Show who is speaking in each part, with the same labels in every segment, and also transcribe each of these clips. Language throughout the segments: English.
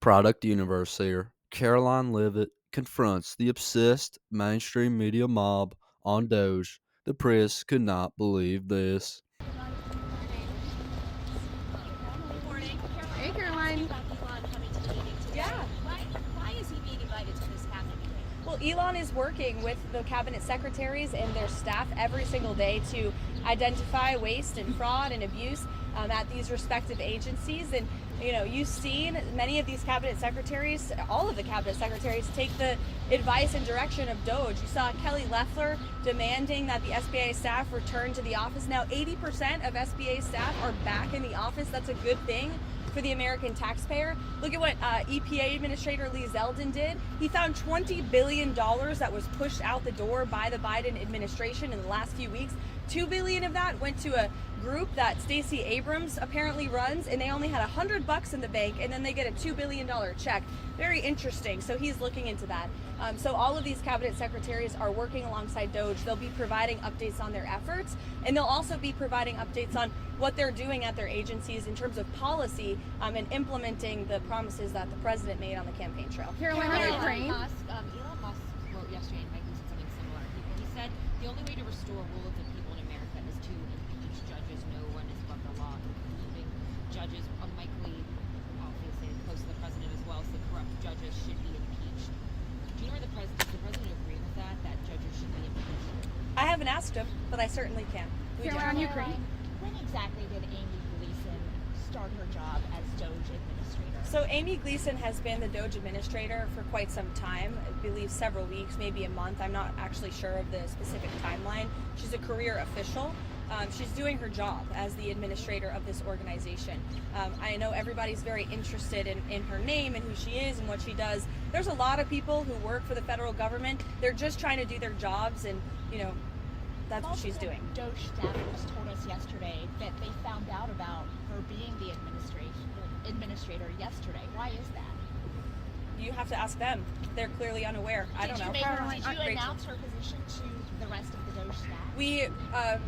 Speaker 1: Product universe here. Caroline Leavitt confronts the obsessed mainstream media mob on Doge. The press could not believe this.
Speaker 2: Good morning.
Speaker 3: Hey,
Speaker 2: Caroline,
Speaker 3: Caroline.
Speaker 2: about Elon coming to the meeting today.
Speaker 3: Yeah.
Speaker 2: Why is he being invited to this cabinet meeting?
Speaker 3: Well, Elon is working with the cabinet secretaries and their staff every single day to identify waste and fraud and abuse at these respective agencies. And, you've seen many of these cabinet secretaries, all of the cabinet secretaries, take the advice and direction of DOGE. You saw Kelly Loeffler demanding that the SBA staff return to the office. Now, 80% of SBA staff are back in the office. That's a good thing for the American taxpayer. Look at what EPA Administrator Lee Zeldin did. He found $20 billion that was pushed out the door by the Biden administration in the last few weeks. $2 billion of that went to a group that Stacey Abrams apparently runs, and they only had $100 in the bank, and then they get a $2 billion check. Very interesting. So he's looking into that. So all of these cabinet secretaries are working alongside DOGE. They'll be providing updates on their efforts, and they'll also be providing updates on what they're doing at their agencies in terms of policy and implementing the promises that the president made on the campaign trail.
Speaker 4: Caroline,
Speaker 2: Elon Musk wrote yesterday, and Mike said something similar. He said the only way to restore rule of the people in America is to impeach judges. No one is above the law, including judges unlikely, obviously, close to the president as well. So the corrupt judges should be impeached. Do you know where does the president agree with that judges should be impeached?
Speaker 3: I haven't asked him, but I certainly can.
Speaker 4: Caroline, Ukraine.
Speaker 5: When exactly did Amy Gleason start her job as DOGE administrator?
Speaker 3: So Amy Gleason has been the DOGE administrator for quite some time, I believe several weeks, maybe a month. I'm not actually sure of the specific timeline. She's a career official. She's doing her job as the administrator of this organization. I know everybody's very interested in her name and who she is and what she does. There's a lot of people who work for the federal government. They're just trying to do their jobs, and that's what she's doing.
Speaker 5: DOGE staffers told us yesterday that they found out about her being the administrator yesterday. Why is that?
Speaker 3: You have to ask them. They're clearly unaware. I don't know.
Speaker 5: Did you announce her position to the rest of the DOGE staff?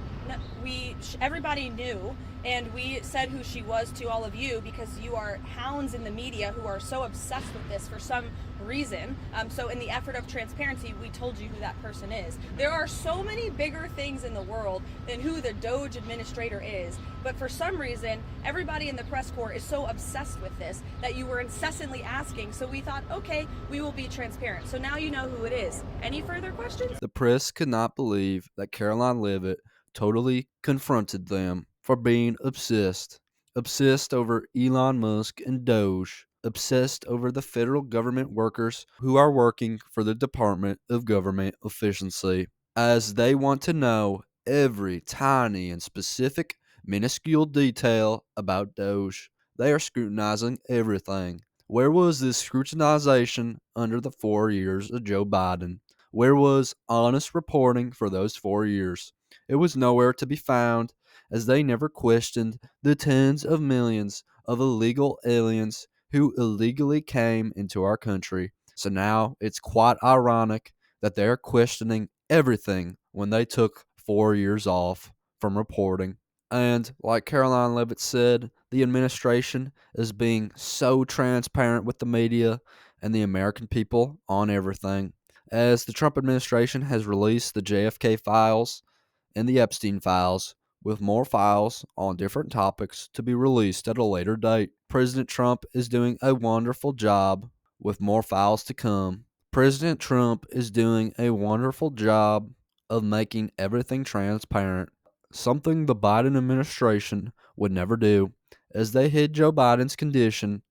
Speaker 3: Everybody knew, and we said who she was to all of you because you are hounds in the media who are so obsessed with this for some reason. So in the effort of transparency, we told you who that person is. There are so many bigger things in the world than who the DOGE administrator is, but for some reason, everybody in the press corps is so obsessed with this that you were incessantly asking. So we thought, okay, we will be transparent. So now you know who it is. Any further questions?
Speaker 1: The press could not believe that Caroline Leavitt totally confronted them for being obsessed. Obsessed over Elon Musk and Doge. Obsessed over the federal government workers who are working for the Department of Government Efficiency, as they want to know every tiny and specific minuscule detail about Doge. They are scrutinizing everything. Where was this scrutinization under the 4 years of Joe Biden? Where was honest reporting for those 4 years? It was nowhere to be found, as they never questioned the tens of millions of illegal aliens who illegally came into our country. So now it's quite ironic that they're questioning everything when they took 4 years off from reporting. And like Caroline Leavitt said, the administration is being so transparent with the media and the American people on everything. As the Trump administration has released the JFK files and the Epstein files, with more files on different topics to be released at a later date. President Trump is doing a wonderful job with more files to come. President Trump is doing a wonderful job of making everything transparent, something the Biden administration would never do, as they hid Joe Biden's condition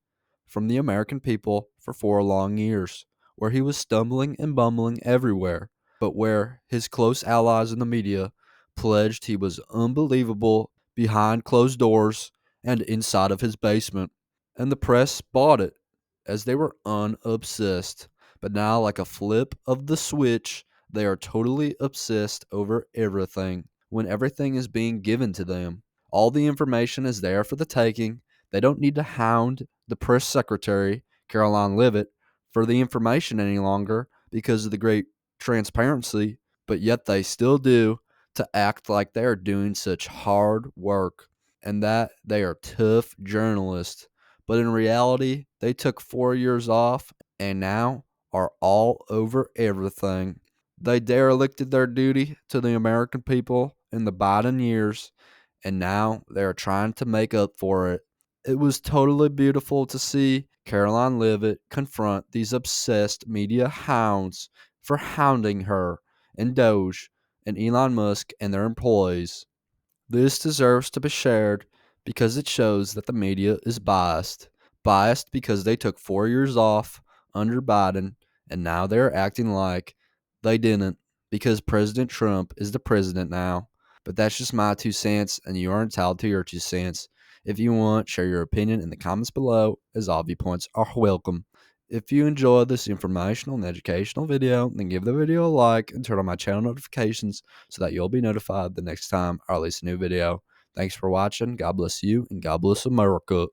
Speaker 1: from the American people for 4 long years, where he was stumbling and bumbling everywhere, but where his close allies in the media pledged he was unbelievable behind closed doors and inside of his basement. And the press bought it, as they were unobsessed. But now, like a flip of the switch, they are totally obsessed over everything when everything is being given to them. All the information is there for the taking. They don't need to hound the press secretary, Caroline Leavitt, for the information any longer because of the great transparency, but yet they still do, to act like they are doing such hard work and that they are tough journalists. but in reality, they took 4 years off and now are all over everything. They derelicted their duty to the American people in the Biden years, and now they are trying to make up for it. It was totally beautiful to see Karoline Leavitt confront these obsessed media hounds for hounding her and DOGE and Elon Musk and their employees. This deserves to be shared because it shows that the media is biased. Biased because they took 4 years off under Biden and now they're acting like they didn't because President Trump is the president now. But that's just my 2 cents, and you are entitled to your 2 cents. If you want, share your opinion in the comments below, as all viewpoints are welcome. If you enjoyed this informational and educational video, then give the video a like and turn on my channel notifications so that you'll be notified the next time I release a new video. Thanks for watching. God bless you, and God bless America.